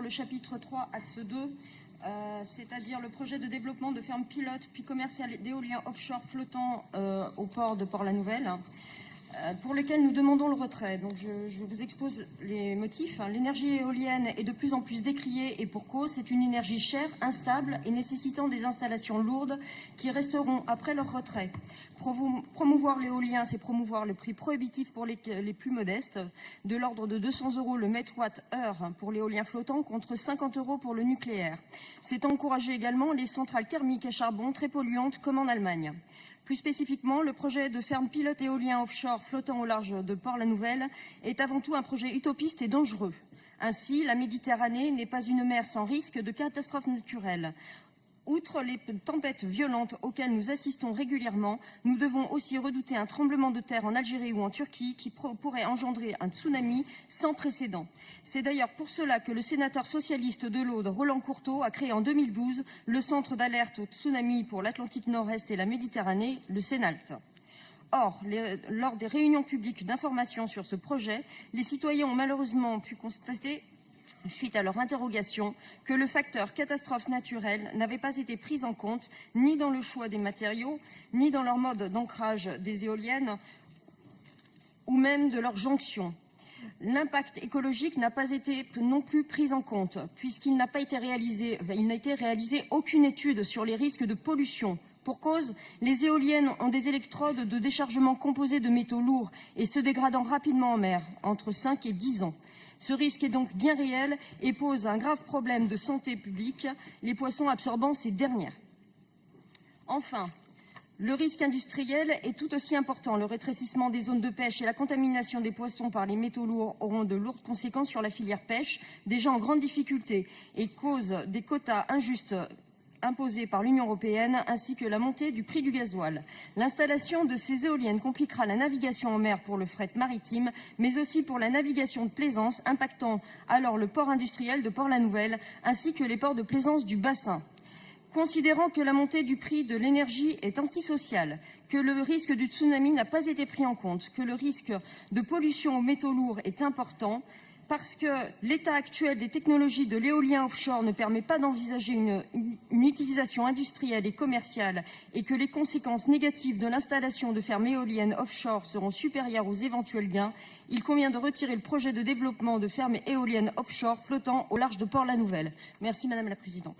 le chapitre 3, axe 2, c'est-à-dire le projet de développement de fermes pilotes puis commerciales d'éoliens offshore flottants au port de Port-la-Nouvelle, pour lequel nous demandons le retrait. Donc je vous expose les motifs. L'énergie éolienne est de plus en plus décriée et pour cause, c'est une énergie chère, instable et nécessitant des installations lourdes qui resteront après leur retrait. Promouvoir l'éolien, c'est promouvoir le prix prohibitif pour les plus modestes, de l'ordre de 200 € le mégawattheure pour l'éolien flottant contre 50 € pour le nucléaire. C'est encourager également les centrales thermiques à charbon très polluantes comme en Allemagne. Plus spécifiquement, le projet de ferme pilote éolien offshore flottant au large de Port-la-Nouvelle est avant tout un projet utopiste et dangereux. Ainsi, la Méditerranée n'est pas une mer sans risque de catastrophes naturelles. Outre les tempêtes violentes auxquelles nous assistons régulièrement, nous devons aussi redouter un tremblement de terre en Algérie ou en Turquie qui pourrait engendrer un tsunami sans précédent. C'est d'ailleurs pour cela que le sénateur socialiste de l'Aude, Roland Courteau, a créé en 2012 le Centre d'alerte au tsunami pour l'Atlantique Nord-Est et la Méditerranée, le CENALT. Or, lors des réunions publiques d'information sur ce projet, les citoyens ont malheureusement pu constater, suite à leur interrogation, que le facteur catastrophe naturelle n'avait pas été pris en compte ni dans le choix des matériaux, ni dans leur mode d'ancrage des éoliennes, ou même de leur jonction. L'impact écologique n'a pas été non plus pris en compte, puisqu'il n'a été réalisé aucune étude sur les risques de pollution. Pour cause, les éoliennes ont des électrodes de déchargement composés de métaux lourds et se dégradant rapidement en mer, entre 5 et 10 ans. Ce risque est donc bien réel et pose un grave problème de santé publique, les poissons absorbant ces dernières. Enfin, le risque industriel est tout aussi important. Le rétrécissement des zones de pêche et la contamination des poissons par les métaux lourds auront de lourdes conséquences sur la filière pêche, déjà en grande difficulté, et cause des quotas injustes imposées par l'Union européenne, ainsi que la montée du prix du gasoil. L'installation de ces éoliennes compliquera la navigation en mer pour le fret maritime, mais aussi pour la navigation de plaisance, impactant alors le port industriel de Port-la-Nouvelle, ainsi que les ports de plaisance du bassin. Considérant que la montée du prix de l'énergie est antisociale, que le risque du tsunami n'a pas été pris en compte, que le risque de pollution aux métaux lourds est important, parce que l'état actuel des technologies de l'éolien offshore ne permet pas d'envisager une utilisation industrielle et commerciale et que les conséquences négatives de l'installation de fermes éoliennes offshore seront supérieures aux éventuels gains, il convient de retirer le projet de développement de fermes éoliennes offshore flottant au large de Port-la-Nouvelle. Merci Madame la Présidente.